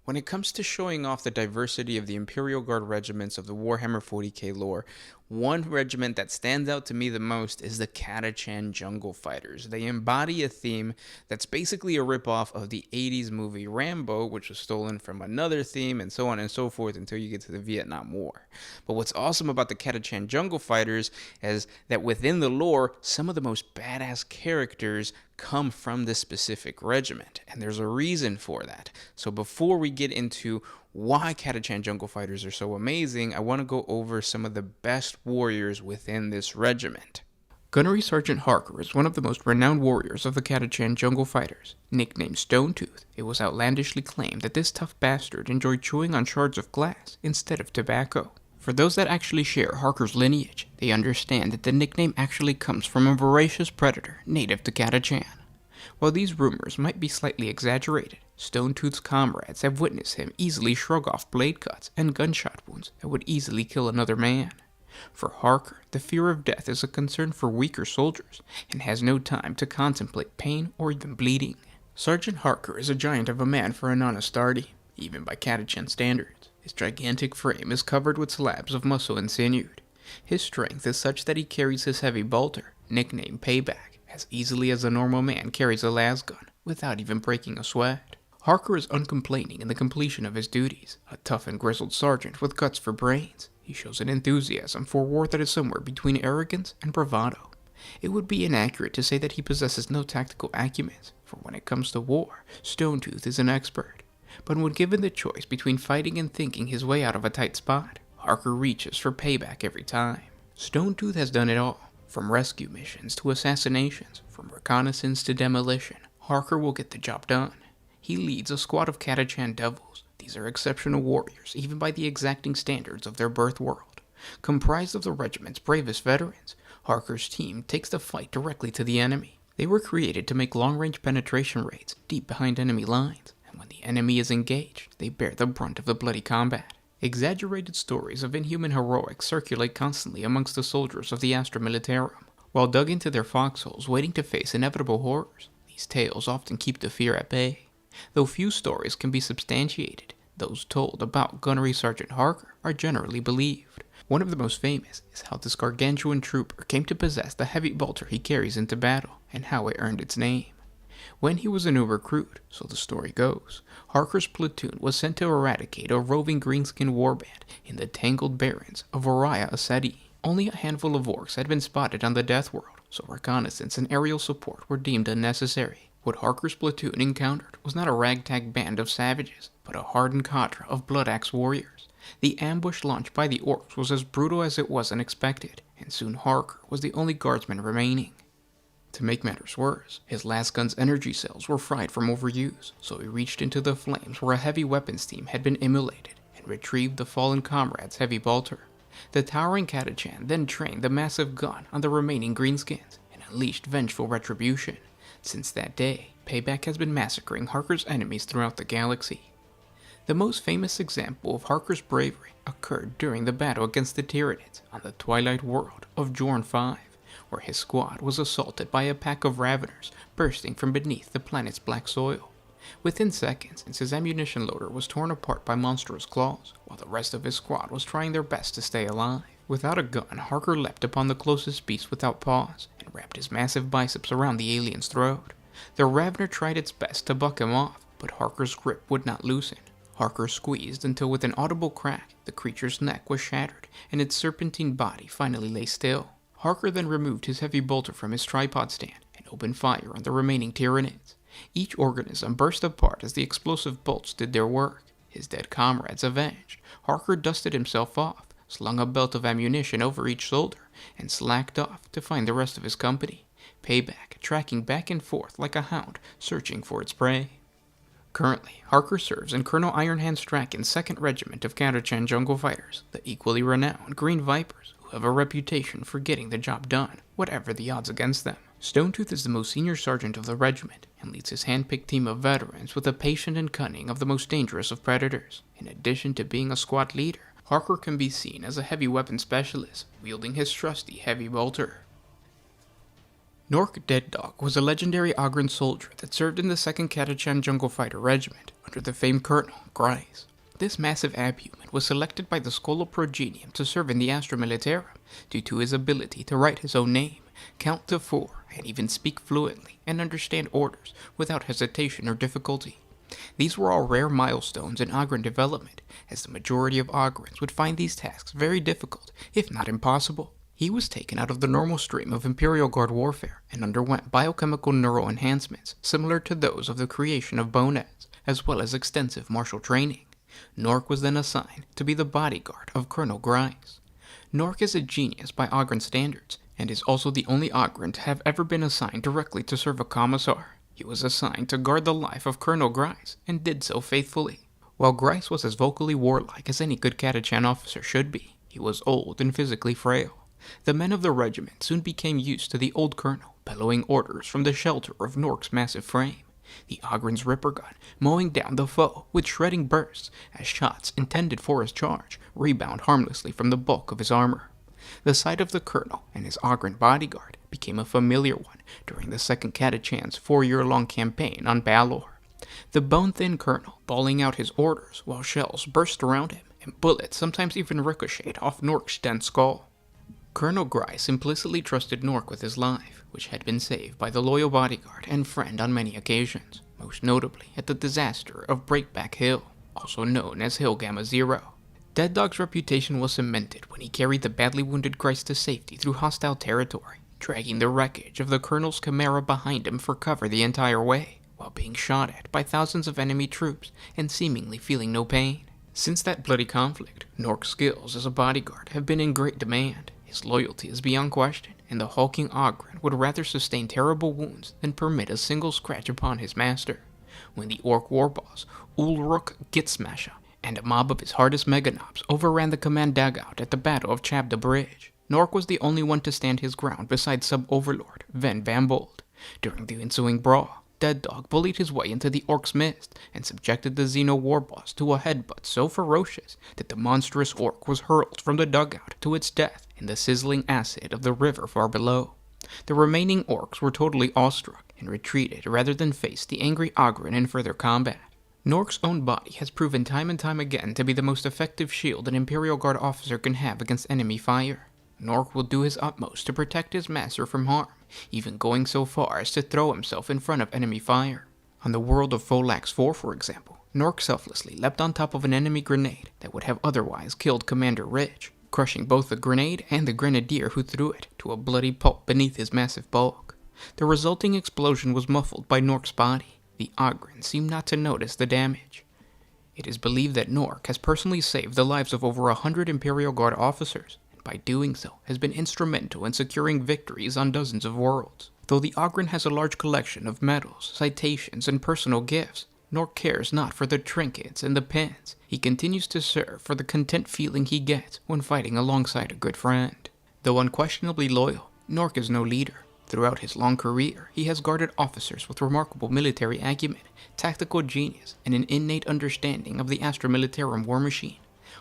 When it comes to showing off the diversity of the Imperial Guard regiments of the Warhammer 40K lore, one regiment that stands out to me the most is the Catachan Jungle Fighters. They embody a theme that's basically a ripoff of the 80s movie Rambo, which was stolen from another theme, and so on and so forth until you get to the Vietnam War. But what's awesome about the Catachan Jungle Fighters is that within the lore, some of the most badass characters come from this specific regiment, and there's a reason for that. So before we get into why Catachan Jungle Fighters are so amazing, I want to go over some of the best warriors within this regiment. Gunnery Sergeant Harker is one of the most renowned warriors of the Catachan Jungle Fighters. Nicknamed Stone Tooth, it was outlandishly claimed that this tough bastard enjoyed chewing on shards of glass instead of tobacco. For those that actually share Harker's lineage, they understand that the nickname actually comes from a voracious predator native to Catachan. While these rumors might be slightly exaggerated, Stone Tooth's comrades have witnessed him easily shrug off blade cuts and gunshot wounds that would easily kill another man. For Harker, the fear of death is a concern for weaker soldiers and has no time to contemplate pain or even bleeding. Sergeant Harker is a giant of a man for an Astartes, even by Catachan standards. His gigantic frame is covered with slabs of muscle and sinew. His strength is such that he carries his heavy bolter, nicknamed Payback, as easily as a normal man carries a lasgun, without even breaking a sweat. Harker is uncomplaining in the completion of his duties, a tough and grizzled sergeant with guts for brains. He shows an enthusiasm for war that is somewhere between arrogance and bravado. It would be inaccurate to say that he possesses no tactical acumen, for when it comes to war, Stone Tooth is an expert. But when given the choice between fighting and thinking his way out of a tight spot, Harker reaches for payback every time. Stone Tooth has done it all, from rescue missions to assassinations, from reconnaissance to demolition. Harker will get the job done. He leads a squad of Catachan Devils. These are exceptional warriors, even by the exacting standards of their birth world. Comprised of the regiment's bravest veterans, Harker's team takes the fight directly to the enemy. They were created to make long-range penetration raids deep behind enemy lines, and when the enemy is engaged, they bear the brunt of the bloody combat. Exaggerated stories of inhuman heroics circulate constantly amongst the soldiers of the Astra Militarum. While dug into their foxholes waiting to face inevitable horrors, these tales often keep the fear at bay. Though few stories can be substantiated, those told about Gunnery Sergeant Harker are generally believed. One of the most famous is how this gargantuan trooper came to possess the heavy bolter he carries into battle, and how it earned its name. When he was a new recruit, so the story goes, Harker's platoon was sent to eradicate a roving greenskin warband in the tangled barrens of Uro Ogryn. Only a handful of orcs had been spotted on the Death World, so reconnaissance and aerial support were deemed unnecessary. What Harker's platoon encountered was not a ragtag band of savages, but a hardened cadre of blood-axe warriors. The ambush launched by the orcs was as brutal as it was unexpected, and soon Harker was the only guardsman remaining. To make matters worse, his last gun's energy cells were fried from overuse, so he reached into the flames where a heavy weapons team had been immolated and retrieved the fallen comrade's heavy bolter. The towering Catachan then trained the massive gun on the remaining greenskins and unleashed vengeful retribution. Since that day, Payback has been massacring Harker's enemies throughout the galaxy. The most famous example of Harker's bravery occurred during the battle against the Tyranids on the Twilight World of Jorn V, where his squad was assaulted by a pack of Raveners bursting from beneath the planet's black soil. Within seconds, his ammunition loader was torn apart by monstrous claws, while the rest of his squad was trying their best to stay alive. Without a gun, Harker leapt upon the closest beast without pause, and wrapped his massive biceps around the alien's throat. The Ravener tried its best to buck him off, but Harker's grip would not loosen. Harker squeezed until with an audible crack, the creature's neck was shattered, and its serpentine body finally lay still. Harker then removed his heavy bolter from his tripod stand and opened fire on the remaining Tyranids. Each organism burst apart as the explosive bolts did their work. His dead comrades avenged, Harker dusted himself off, slung a belt of ammunition over each shoulder, and slacked off to find the rest of his company, Payback tracking back and forth like a hound searching for its prey. Currently, Harker serves in Colonel Ironhand Strachan's 2nd Regiment of Catachan Jungle Fighters, the equally renowned Green Vipers, who have a reputation for getting the job done, whatever the odds against them. Stone Tooth is the most senior sergeant of the regiment, and leads his hand-picked team of veterans with the patience and cunning of the most dangerous of predators. In addition to being a squad leader, Harker can be seen as a heavy weapon specialist, wielding his trusty heavy bolter. Norc Dead Dog was a legendary Ogryn soldier that served in the 2nd Catachan Jungle Fighter Regiment under the famed Colonel Grice. This massive abhuman was selected by the Schola Progenium to serve in the Astra Militarum due to his ability to write his own name, count to 4, and even speak fluently and understand orders without hesitation or difficulty. These were all rare milestones in Ogryn development, as the majority of Ogryns would find these tasks very difficult, if not impossible. He was taken out of the normal stream of Imperial Guard warfare and underwent biochemical neural enhancements similar to those of the creation of boneheads, as well as extensive martial training. Norc was then assigned to be the bodyguard of Colonel Grice. Norc is a genius by Ogryn standards, and is also the only Ogryn to have ever been assigned directly to serve a commissar. He was assigned to guard the life of Colonel Grice, and did so faithfully. While Grice was as vocally warlike as any good Catachan officer should be, he was old and physically frail. The men of the regiment soon became used to the old colonel bellowing orders from the shelter of Norc's massive frame, the Ogryn's ripper gun mowing down the foe with shredding bursts as shots intended for his charge rebound harmlessly from the bulk of his armor. The sight of the colonel and his Ogryn bodyguard became a familiar one during the 2nd Catachan's 4-year-long campaign on Balor. The bone-thin colonel bawling out his orders while shells burst around him and bullets sometimes even ricocheted off Norc's dense skull. Colonel Grice implicitly trusted Norc with his life, which had been saved by the loyal bodyguard and friend on many occasions, most notably at the disaster of Breakback Hill, also known as Hill Gamma Zero. Dead Dog's reputation was cemented when he carried the badly wounded Grice to safety through hostile territory, dragging the wreckage of the colonel's Chimera behind him for cover the entire way, while being shot at by thousands of enemy troops and seemingly feeling no pain. Since that bloody conflict, Norc's skills as a bodyguard have been in great demand. His loyalty is beyond question, and the hulking Ogryn would rather sustain terrible wounds than permit a single scratch upon his master. When the Orc war boss, Uro the Ogryn and a mob of his hardest meganobs overran the command dugout at the Battle of Chabda Bridge, Norc was the only one to stand his ground beside sub-overlord Ven Vambold. During the ensuing brawl, Dead Dog bullied his way into the Orc's midst and subjected the Xeno war boss to a headbutt so ferocious that the monstrous Orc was hurled from the dugout to its death in the sizzling acid of the river far below. The remaining Orcs were totally awestruck and retreated rather than face the angry Ogryn in further combat. Norc's own body has proven time and time again to be the most effective shield an Imperial Guard officer can have against enemy fire. Norc will do his utmost to protect his master from harm, even going so far as to throw himself in front of enemy fire. On the world of Folax 4, for example, Norc selflessly leapt on top of an enemy grenade that would have otherwise killed Commander Ridge, crushing both the grenade and the grenadier who threw it to a bloody pulp beneath his massive bulk. The resulting explosion was muffled by Norc's body. The Ogryn seemed not to notice the damage. It is believed that Norc has personally saved the lives of over 100 Imperial Guard officers, and by doing so has been instrumental in securing victories on dozens of worlds. Though the Ogryn has a large collection of medals, citations, and personal gifts, Norc cares not for the trinkets and the pins. He continues to serve for the content feeling he gets when fighting alongside a good friend. Though unquestionably loyal, Norc is no leader. Throughout his long career, he has guarded officers with remarkable military acumen, tactical genius, and an innate understanding of the Astra Militarum war machine.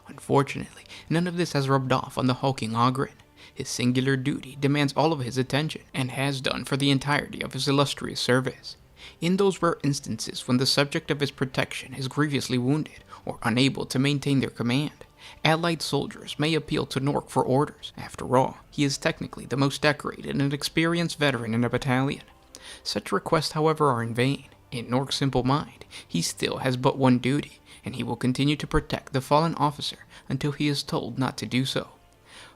Unfortunately, none of this has rubbed off on the hulking Ogryn. His singular duty demands all of his attention, and has done for the entirety of his illustrious service. In those rare instances when the subject of his protection is grievously wounded, or unable to maintain their command, allied soldiers may appeal to Norc for orders. After all, he is technically the most decorated and experienced veteran in a battalion. Such requests, however, are in vain. In Norc's simple mind, he still has but one duty, and he will continue to protect the fallen officer until he is told not to do so.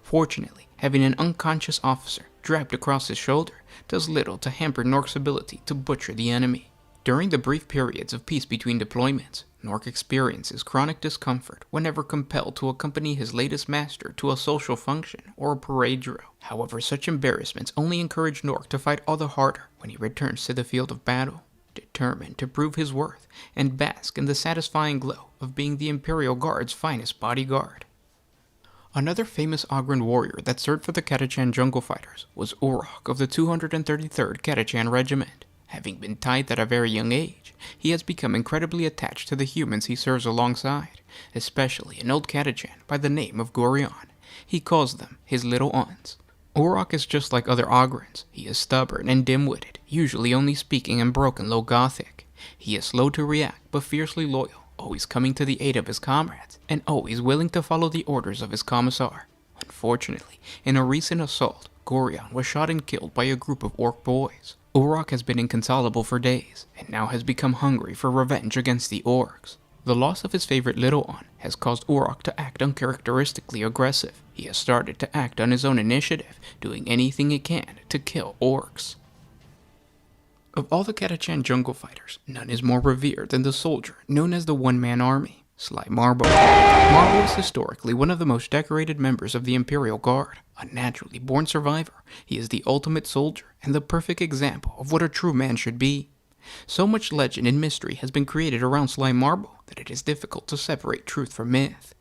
Fortunately, having an unconscious officer draped across his shoulder does little to hamper Norc's ability to butcher the enemy. During the brief periods of peace between deployments, Norc experiences chronic discomfort whenever compelled to accompany his latest master to a social function or a parade drill. However, such embarrassments only encourage Norc to fight all the harder when he returns to the field of battle, determined to prove his worth and bask in the satisfying glow of being the Imperial Guard's finest bodyguard. Another famous Ogryn warrior that served for the Catachan jungle fighters was Uro of the 233rd Catachan Regiment. Having been tithed at a very young age, he has become incredibly attached to the humans he serves alongside, especially an old Catachan by the name of Gorion. He calls them his little aunts. Urok is just like other Ogryns. He is stubborn and dim-witted, usually only speaking in broken Low Gothic. He is slow to react, but fiercely loyal, always coming to the aid of his comrades, and always willing to follow the orders of his commissar. Unfortunately, in a recent assault, Gorion was shot and killed by a group of orc boys. Urok has been inconsolable for days, and now has become hungry for revenge against the orcs. The loss of his favorite little one has caused Urok to act uncharacteristically aggressive. He has started to act on his own initiative, doing anything he can to kill orcs. Of all the Catachan jungle fighters, none is more revered than the soldier known as the one-man army, Sly Marbo. Marbo is historically one of the most decorated members of the Imperial Guard. A naturally born survivor, he is the ultimate soldier and the perfect example of what a true man should be. So much legend and mystery has been created around Sly Marbo that it is difficult to separate truth from myth.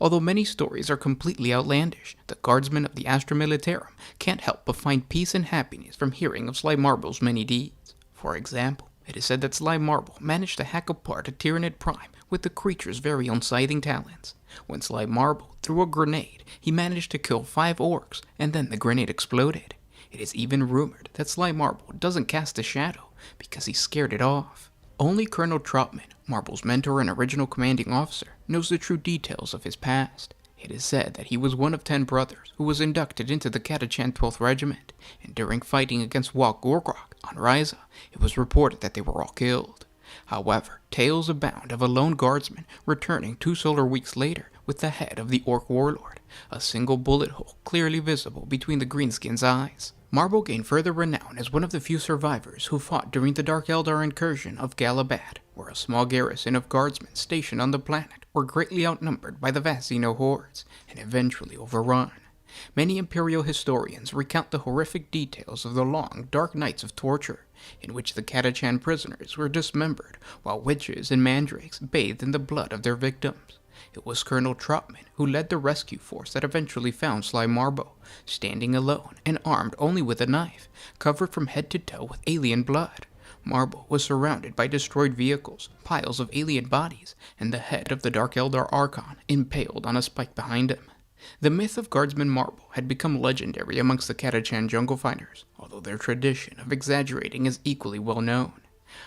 Although many stories are completely outlandish, the guardsmen of the Astra Militarum can't help but find peace and happiness from hearing of Sly Marbo's many deeds. For example, it is said that Sly Marbo managed to hack apart a Tyranid Prime with the creature's very own scything talents. When Sly Marbo threw a grenade, he managed to kill 5 orcs, and then the grenade exploded. It is even rumored that Sly Marbo doesn't cast a shadow because he scared it off. Only Colonel Trotman, Marbo's mentor and original commanding officer, knows the true details of his past. It is said that he was one of 10 brothers who was inducted into the Catachan 12th Regiment, and during fighting against Walt Gorgrok on Ryza, it was reported that they were all killed. However, tales abound of a lone guardsman returning 2 solar weeks later with the head of the Orc warlord, a single bullet hole clearly visible between the greenskin's eyes. Marbo gained further renown as one of the few survivors who fought during the Dark Eldar incursion of Galabad, where a small garrison of guardsmen stationed on the planet were greatly outnumbered by the vast Xeno hordes and eventually overrun. Many Imperial historians recount the horrific details of the long, dark nights of torture, in which the Catachan prisoners were dismembered, while witches and mandrakes bathed in the blood of their victims. It was Colonel Trotman who led the rescue force that eventually found Sly Marbo, standing alone and armed only with a knife, covered from head to toe with alien blood. Marbo was surrounded by destroyed vehicles, piles of alien bodies, and the head of the Dark Eldar Archon impaled on a spike behind him. The myth of Guardsman Marbo had become legendary amongst the Catachan jungle fighters, although their tradition of exaggerating is equally well known.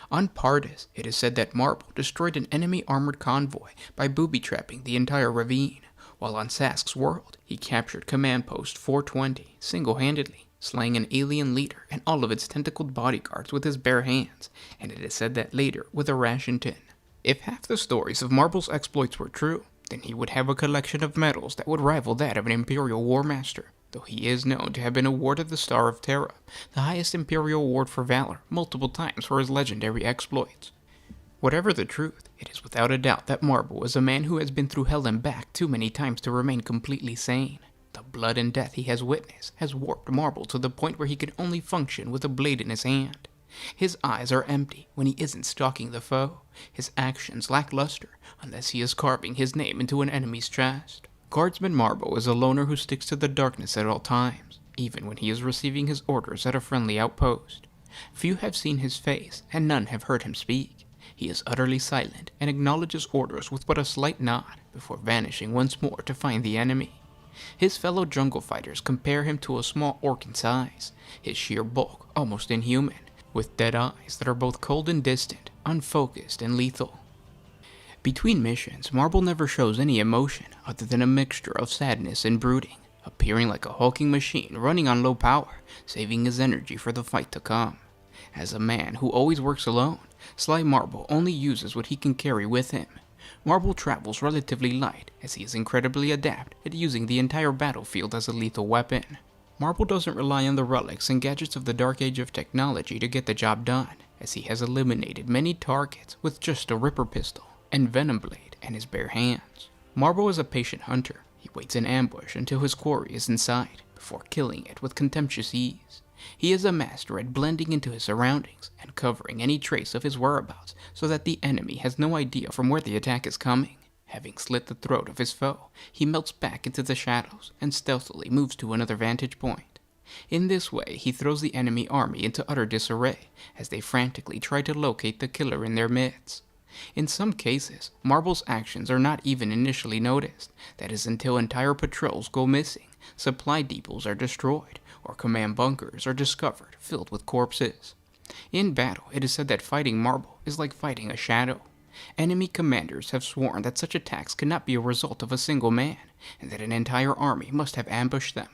On Pardis, it is said that Marbo destroyed an enemy armored convoy by booby-trapping the entire ravine, while on Sask's world, he captured Command Post 420 single-handedly, slaying an alien leader and all of its tentacled bodyguards with his bare hands, and it is said that later with a ration tin. If half the stories of Marbo's exploits were true, then he would have a collection of medals that would rival that of an Imperial War Master, though he is known to have been awarded the Star of Terra, the highest Imperial award for valor, multiple times for his legendary exploits. Whatever the truth, it is without a doubt that Marbo is a man who has been through hell and back too many times to remain completely sane. The blood and death he has witnessed has warped Marbo to the point where he can only function with a blade in his hand. His eyes are empty when he isn't stalking the foe, his actions lackluster unless he is carving his name into an enemy's chest. Guardsman Marbo is a loner who sticks to the darkness at all times, even when he is receiving his orders at a friendly outpost. Few have seen his face, and none have heard him speak. He is utterly silent and acknowledges orders with but a slight nod before vanishing once more to find the enemy. His fellow jungle fighters compare him to a small orc in size, his sheer bulk almost inhuman, with dead eyes that are both cold and distant, unfocused and lethal. Between missions, Marbo never shows any emotion other than a mixture of sadness and brooding, appearing like a hulking machine running on low power, saving his energy for the fight to come. As a man who always works alone, Sly Marbo only uses what he can carry with him. Marbo travels relatively light, as he is incredibly adept at using the entire battlefield as a lethal weapon. Marbo doesn't rely on the relics and gadgets of the dark age of technology to get the job done, as he has eliminated many targets with just a Ripper pistol and Venom Blade and his bare hands. Marbo is a patient hunter. He waits in ambush until his quarry is in sight, before killing it with contemptuous ease. He is a master at blending into his surroundings and covering any trace of his whereabouts so that the enemy has no idea from where the attack is coming. Having slit the throat of his foe, he melts back into the shadows and stealthily moves to another vantage point. In this way, he throws the enemy army into utter disarray as they frantically try to locate the killer in their midst. In some cases, Marbo's actions are not even initially noticed, that is until entire patrols go missing, supply depots are destroyed, or command bunkers are discovered filled with corpses. In battle, it is said that fighting Marbo is like fighting a shadow. Enemy commanders have sworn that such attacks cannot be a result of a single man, and that an entire army must have ambushed them.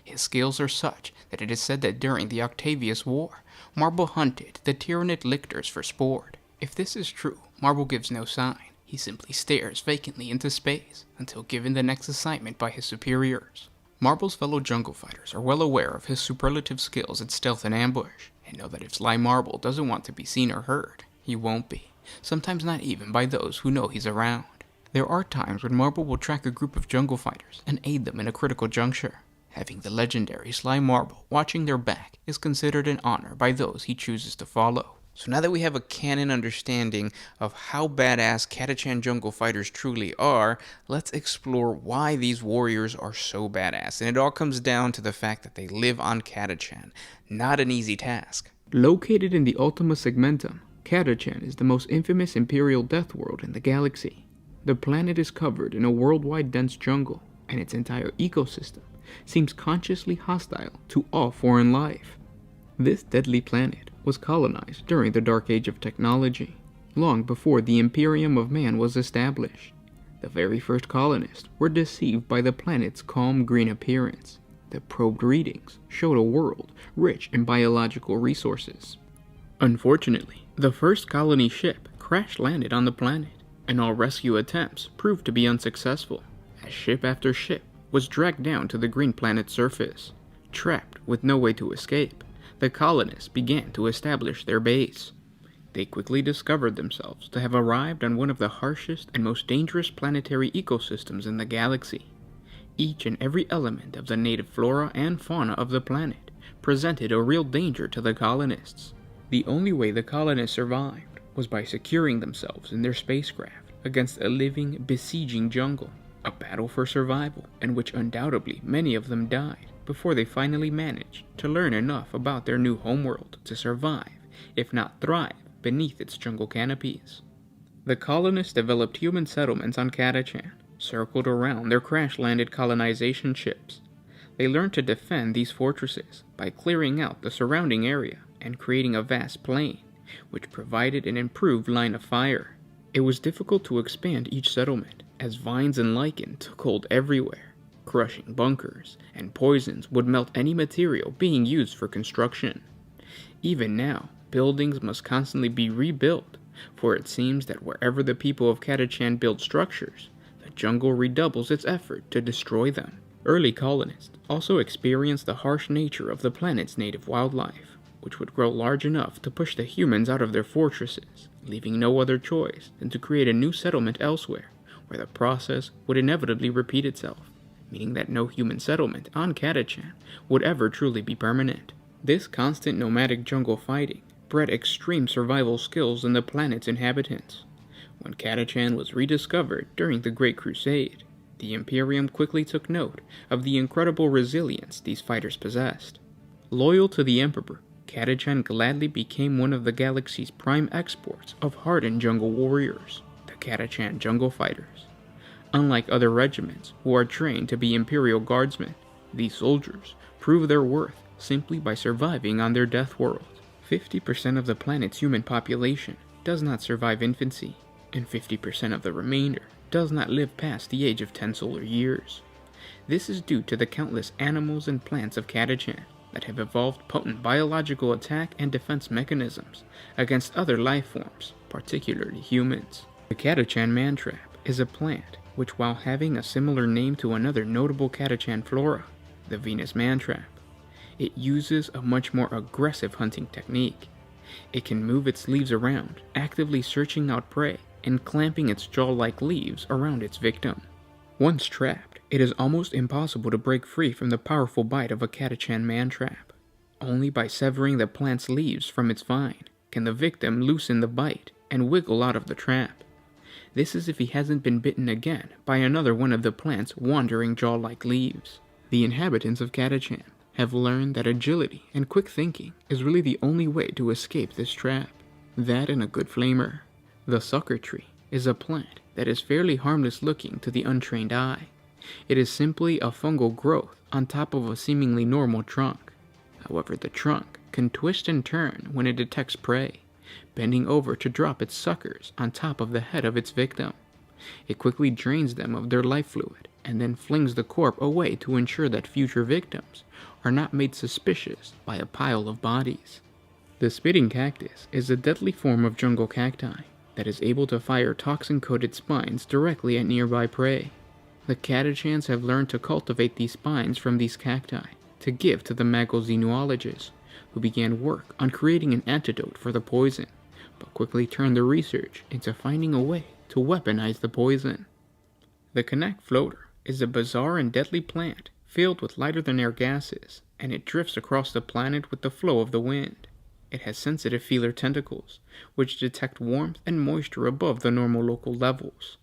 His skills are such that it is said that during the Octavius War, Marbo hunted the Tyranid lictors for sport. If this is true, Marbo gives no sign. He simply stares vacantly into space until given the next assignment by his superiors. Marbo's fellow jungle fighters are well aware of his superlative skills at stealth and ambush, and know that if Sly Marbo doesn't want to be seen or heard, he won't be, sometimes not even by those who know he's around. There are times when Marbo will track a group of jungle fighters and aid them in a critical juncture. Having the legendary Sly Marbo watching their back is considered an honor by those he chooses to follow. So now that we have a canon understanding of how badass Catachan jungle fighters truly are, let's explore why these warriors are so badass. And it all comes down to the fact that they live on Catachan. Not an easy task. Located in the Ultima Segmentum, Catachan is the most infamous Imperial death world in the galaxy. The planet is covered in a worldwide dense jungle, and its entire ecosystem seems consciously hostile to all foreign life. This deadly planet was colonized during the Dark Age of technology, long before the Imperium of Man was established. The very first colonists were deceived by the planet's calm green appearance. The probed readings showed a world rich in biological resources. Unfortunately, the first colony ship crash-landed on the planet, and all rescue attempts proved to be unsuccessful, as ship after ship was dragged down to the green planet's surface. Trapped with no way to escape, the colonists began to establish their base. They quickly discovered themselves to have arrived on one of the harshest and most dangerous planetary ecosystems in the galaxy. Each and every element of the native flora and fauna of the planet presented a real danger to the colonists. The only way the colonists survived was by securing themselves in their spacecraft against a living, besieging jungle, a battle for survival in which undoubtedly many of them died before they finally managed to learn enough about their new homeworld to survive, if not thrive, beneath its jungle canopies. The colonists developed human settlements on Catachan, circled around their crash-landed colonization ships. They learned to defend these fortresses by clearing out the surrounding area and creating a vast plain, which provided an improved line of fire. It was difficult to expand each settlement, as vines and lichen took hold everywhere. Crushing bunkers and poisons would melt any material being used for construction. Even now, buildings must constantly be rebuilt, for it seems that wherever the people of Catachan build structures, the jungle redoubles its effort to destroy them. Early colonists also experienced the harsh nature of the planet's native wildlife, which would grow large enough to push the humans out of their fortresses, leaving no other choice than to create a new settlement elsewhere, where the process would inevitably repeat itself, meaning that no human settlement on Catachan would ever truly be permanent. This constant nomadic jungle fighting bred extreme survival skills in the planet's inhabitants. When Catachan was rediscovered during the Great Crusade, the Imperium quickly took note of the incredible resilience these fighters possessed. Loyal to the Emperor, Catachan gladly became one of the galaxy's prime exports of hardened jungle warriors, the Catachan Jungle Fighters. Unlike other regiments who are trained to be Imperial Guardsmen, these soldiers prove their worth simply by surviving on their death world. 50% of the planet's human population does not survive infancy, and 50% of the remainder does not live past the age of 10 solar years. This is due to the countless animals and plants of Catachan that have evolved potent biological attack and defense mechanisms against other life forms, particularly humans. The Catachan mantrap is a plant which, while having a similar name to another notable Catachan flora, the Venus mantrap, it uses a much more aggressive hunting technique. It can move its leaves around, actively searching out prey and clamping its jaw-like leaves around its victim. Once trapped, it is almost impossible to break free from the powerful bite of a Catachan mantrap. Only by severing the plant's leaves from its vine can the victim loosen the bite and wiggle out of the trap. This is if he hasn't been bitten again by another one of the plant's wandering jaw-like leaves. The inhabitants of Catachan have learned that agility and quick thinking is really the only way to escape this trap. That and a good flamer. The sucker tree is a plant that is fairly harmless looking to the untrained eye. It is simply a fungal growth on top of a seemingly normal trunk. However, the trunk can twist and turn when it detects prey, bending over to drop its suckers on top of the head of its victim. It quickly drains them of their life fluid and then flings the corpse away to ensure that future victims are not made suspicious by a pile of bodies. The spitting cactus is a deadly form of jungle cacti that is able to fire toxin-coated spines directly at nearby prey. The Catachans have learned to cultivate these spines from these cacti to give to the magoxenologists, who began work on creating an antidote for the poison, but quickly turned the research into finding a way to weaponize the poison. The Connect Floater is a bizarre and deadly plant filled with lighter-than-air gases, and it drifts across the planet with the flow of the wind. It has sensitive feeler tentacles, which detect warmth and moisture above the normal local levels.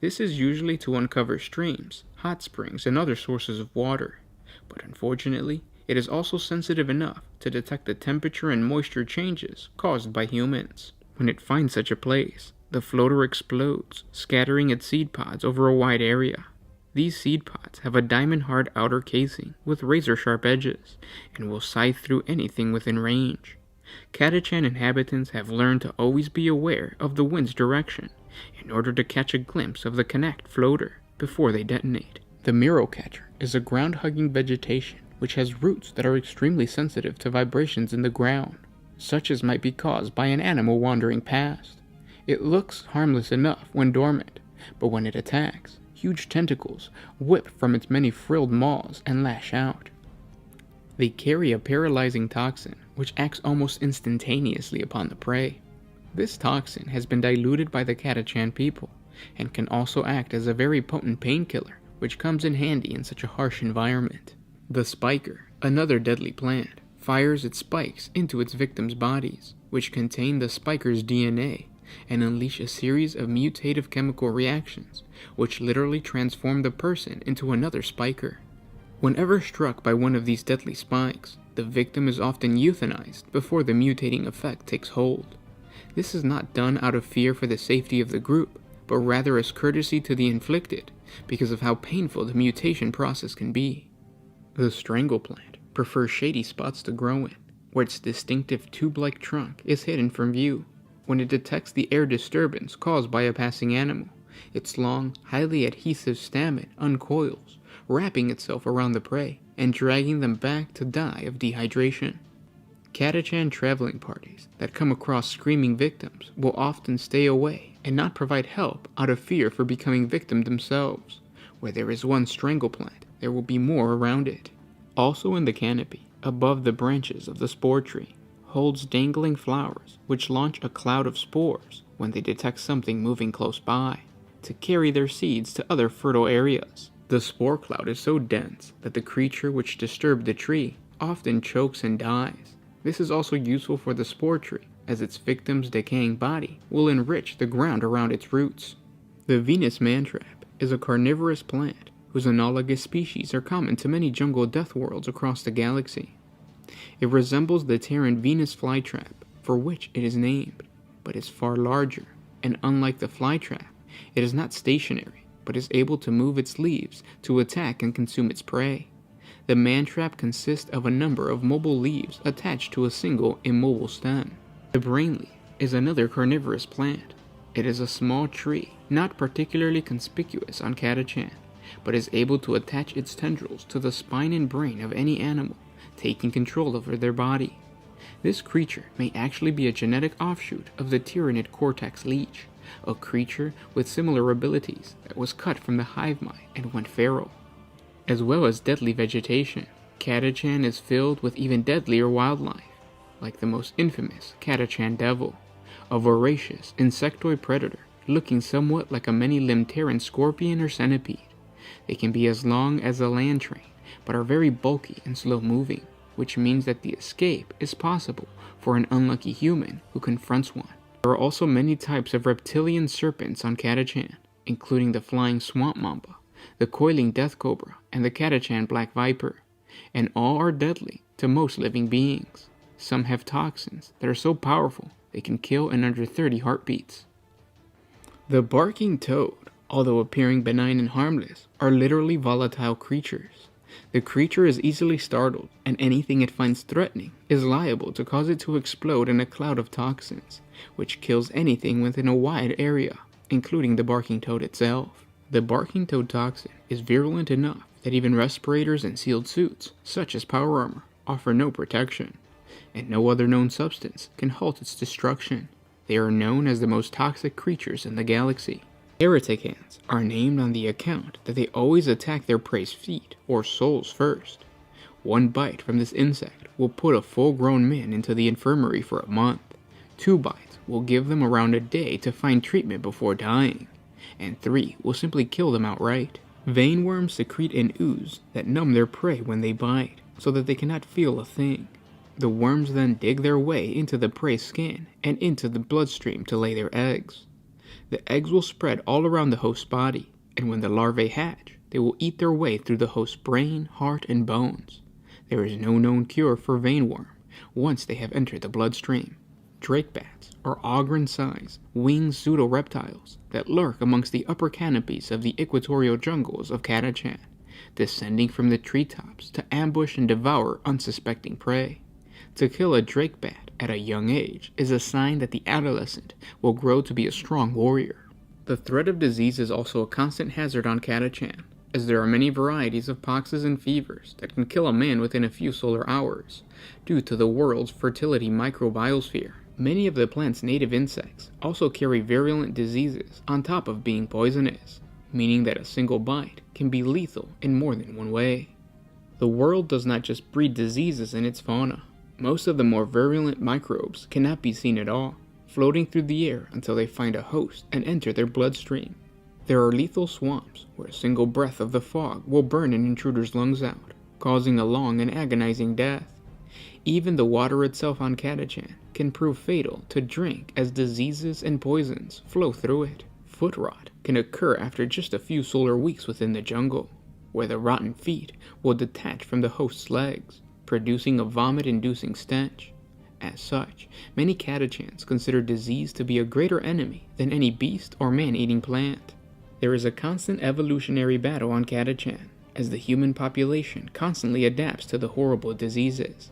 This is usually to uncover streams, hot springs, and other sources of water, but unfortunately, it is also sensitive enough to detect the temperature and moisture changes caused by humans. When it finds such a place, the floater explodes, scattering its seed pods over a wide area. These seed pods have a diamond-hard outer casing with razor-sharp edges, and will scythe through anything within range. Catachan inhabitants have learned to always be aware of the wind's direction in order to catch a glimpse of the Connect Floater before they detonate. The Miro Catcher is a ground-hugging vegetation which has roots that are extremely sensitive to vibrations in the ground, such as might be caused by an animal wandering past. It looks harmless enough when dormant, but when it attacks, huge tentacles whip from its many frilled maws and lash out. They carry a paralyzing toxin which acts almost instantaneously upon the prey. This toxin has been diluted by the Catachan people, and can also act as a very potent painkiller, which comes in handy in such a harsh environment. The Spiker, another deadly plant, fires its spikes into its victims' bodies, which contain the spiker's DNA, and unleash a series of mutative chemical reactions, which literally transform the person into another spiker. Whenever struck by one of these deadly spikes, the victim is often euthanized before the mutating effect takes hold. This is not done out of fear for the safety of the group, but rather as courtesy to the inflicted, because of how painful the mutation process can be. The Strangle Plant prefers shady spots to grow in, where its distinctive tube-like trunk is hidden from view. When it detects the air disturbance caused by a passing animal, its long, highly adhesive stamen uncoils, wrapping itself around the prey and dragging them back to die of dehydration. Catachan traveling parties that come across screaming victims will often stay away and not provide help out of fear for becoming victim themselves. Where there is one strangle plant, there will be more around it. Also in the canopy, above the branches of the spore tree, holds dangling flowers which launch a cloud of spores when they detect something moving close by, to carry their seeds to other fertile areas. The spore cloud is so dense that the creature which disturbed the tree often chokes and dies. This is also useful for the spore tree, as its victim's decaying body will enrich the ground around its roots. The Venus mantrap is a carnivorous plant whose analogous species are common to many jungle death worlds across the galaxy. It resembles the Terran Venus flytrap, for which it is named, but is far larger, and unlike the flytrap, it is not stationary, but is able to move its leaves to attack and consume its prey. The mantrap consists of a number of mobile leaves attached to a single immobile stem. The brain leaf is another carnivorous plant. It is a small tree, not particularly conspicuous on Catachan, but is able to attach its tendrils to the spine and brain of any animal, taking control over their body. This creature may actually be a genetic offshoot of the tyrannid cortex leech, a creature with similar abilities that was cut from the hive mind and went feral. As well as deadly vegetation, Catachan is filled with even deadlier wildlife, like the most infamous Catachan devil, a voracious insectoid predator looking somewhat like a many-limbed Terran scorpion or centipede. They can be as long as a land train, but are very bulky and slow-moving, which means that the escape is possible for an unlucky human who confronts one. There are also many types of reptilian serpents on Catachan, including the flying swamp mamba, the coiling death cobra, and the Catachan black viper, and all are deadly to most living beings. Some have toxins that are so powerful they can kill in under 30 heartbeats. The barking toad, although appearing benign and harmless, are literally volatile creatures. The creature is easily startled, and anything it finds threatening is liable to cause it to explode in a cloud of toxins, which kills anything within a wide area, including the barking toad itself. The barking toad toxin is virulent enough that even respirators and sealed suits, such as power armor, offer no protection, and no other known substance can halt its destruction. They are known as the most toxic creatures in the galaxy. Catachans are named on the account that they always attack their prey's feet or soles first. One bite from this insect will put a full-grown man into the infirmary for a month. 2 bites will give them around a day to find treatment before dying, and 3 will simply kill them outright. Vein worms secrete an ooze that numb their prey when they bite, so that they cannot feel a thing. The worms then dig their way into the prey's skin and into the bloodstream to lay their eggs. The eggs will spread all around the host's body, and when the larvae hatch, they will eat their way through the host's brain, heart, and bones. There is no known cure for vein worm once they have entered the bloodstream. Drake bats are Ogryn-sized, winged pseudo-reptiles that lurk amongst the upper canopies of the equatorial jungles of Catachan, descending from the treetops to ambush and devour unsuspecting prey. To kill a drake bat at a young age is a sign that the adolescent will grow to be a strong warrior. The threat of disease is also a constant hazard on Catachan, as there are many varieties of poxes and fevers that can kill a man within a few solar hours, due to the world's fertility microbiosphere. Many of the plant's native insects also carry virulent diseases on top of being poisonous, meaning that a single bite can be lethal in more than one way. The world does not just breed diseases in its fauna. Most of the more virulent microbes cannot be seen at all, floating through the air until they find a host and enter their bloodstream. There are lethal swamps where a single breath of the fog will burn an intruder's lungs out, causing a long and agonizing death. Even the water itself on Catachan can prove fatal to drink as diseases and poisons flow through it. Foot rot can occur after just a few solar weeks within the jungle, where the rotten feet will detach from the host's legs, producing a vomit-inducing stench. As such, many Catachans consider disease to be a greater enemy than any beast or man-eating plant. There is a constant evolutionary battle on Catachan, as the human population constantly adapts to the horrible diseases.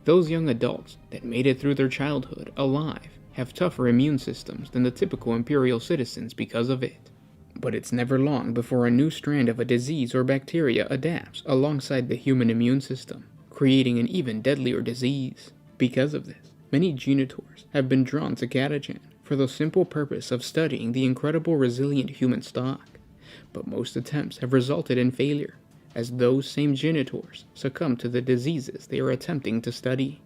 Those young adults that made it through their childhood alive have tougher immune systems than the typical Imperial citizens because of it. But it's never long before a new strand of a disease or bacteria adapts alongside the human immune system, creating an even deadlier disease. Because of this, many genitors have been drawn to Catachan for the simple purpose of studying the incredible resilient human stock. But most attempts have resulted in failure, as those same genitors succumb to the diseases they are attempting to study.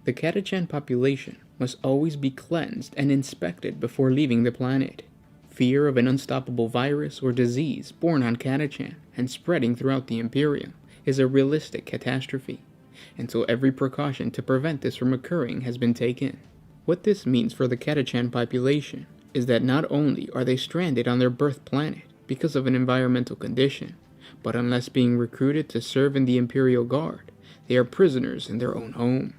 The Catachan population must always be cleansed and inspected before leaving the planet. Fear of an unstoppable virus or disease born on Catachan and spreading throughout the Imperium is a realistic catastrophe, until every precaution to prevent this from occurring has been taken. What this means for the Catachan population is that not only are they stranded on their birth planet because of an environmental condition, but unless being recruited to serve in the Imperial Guard, they are prisoners in their own home.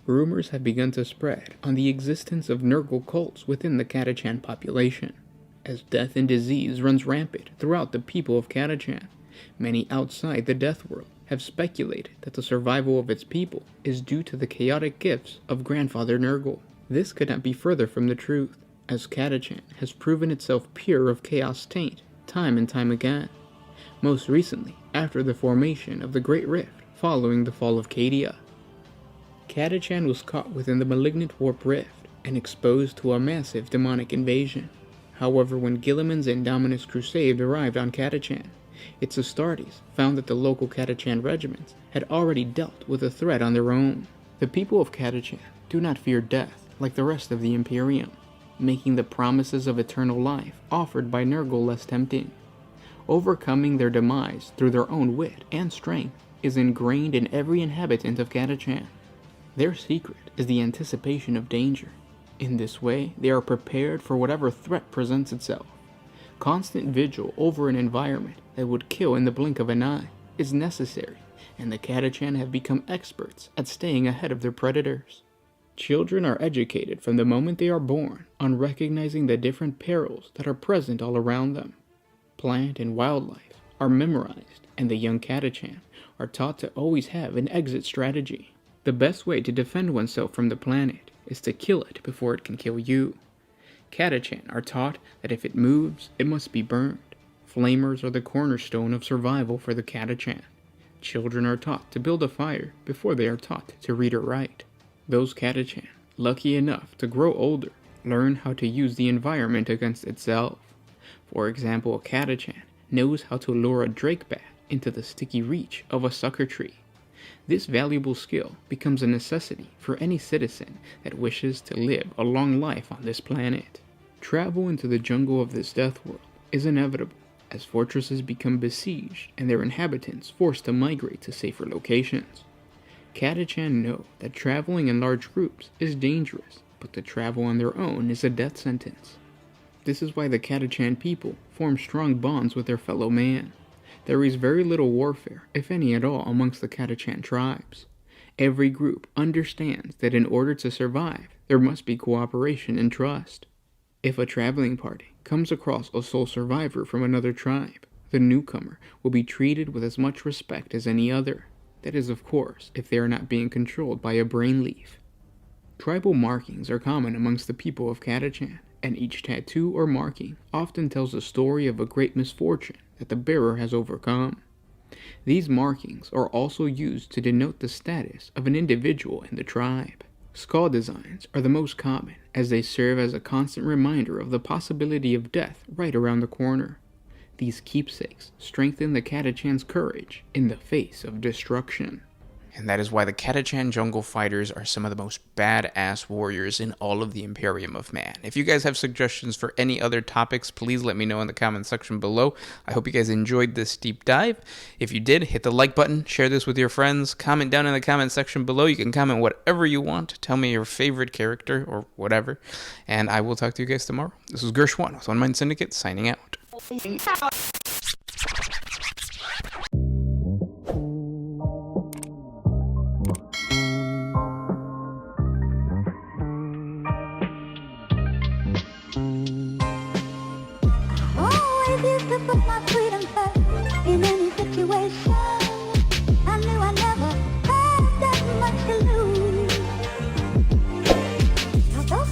Rumors have begun to spread on the existence of Nurgle cults within the Catachan population. As death and disease runs rampant throughout the people of Catachan, many outside the Death World have speculated that the survival of its people is due to the chaotic gifts of Grandfather Nurgle. This could not be further from the truth, as Catachan has proven itself pure of chaos taint time and time again. Most recently, after the formation of the Great Rift following the fall of Cadia. Catachan was caught within the malignant Warp Rift and exposed to a massive demonic invasion. However, when Guilliman's Indominus Crusade arrived on Catachan, its Astartes found that the local Catachan regiments had already dealt with a threat on their own. The people of Catachan do not fear death like the rest of the Imperium, making the promises of eternal life offered by Nurgle less tempting. Overcoming their demise through their own wit and strength is ingrained in every inhabitant of Catachan. Their secret is the anticipation of danger. In this way, they are prepared for whatever threat presents itself. Constant vigil over an environment that would kill in the blink of an eye is necessary, and the Catachan have become experts at staying ahead of their predators. Children are educated from the moment they are born on recognizing the different perils that are present all around them. Plant and wildlife are memorized and the young Catachan are taught to always have an exit strategy. The best way to defend oneself from the planet is to kill it before it can kill you. Catachan are taught that if it moves, it must be burned. Flamers are the cornerstone of survival for the Catachan. Children are taught to build a fire before they are taught to read or write. Those Catachan, lucky enough to grow older, learn how to use the environment against itself. For example, a Catachan knows how to lure a drake bat into the sticky reach of a sucker tree. This valuable skill becomes a necessity for any citizen that wishes to live a long life on this planet. Travel into the jungle of this death world is inevitable, as fortresses become besieged and their inhabitants forced to migrate to safer locations. Catachan know that traveling in large groups is dangerous, but to travel on their own is a death sentence. This is why the Catachan people form strong bonds with their fellow man. There is very little warfare, if any at all, amongst the Catachan tribes. Every group understands that in order to survive, there must be cooperation and trust. If a traveling party comes across a sole survivor from another tribe, the newcomer will be treated with as much respect as any other. That is, of course, if they are not being controlled by a brain leaf. Tribal markings are common amongst the people of Catachan, and each tattoo or marking often tells a story of a great misfortune that the bearer has overcome. These markings are also used to denote the status of an individual in the tribe. Skull designs are the most common, as they serve as a constant reminder of the possibility of death right around the corner. These keepsakes strengthen the Catachan's courage in the face of destruction. And that is why the Catachan Jungle Fighters are some of the most badass warriors in all of the Imperium of Man. If you guys have suggestions for any other topics, please let me know in the comment section below. I hope you guys enjoyed this deep dive. If you did, hit the like button, share this with your friends, comment down in the comment section below. You can comment whatever you want. Tell me your favorite character or whatever. And I will talk to you guys tomorrow. This was Gershwan with One Mind Syndicate, signing out. Always used to put my freedom first in any situation.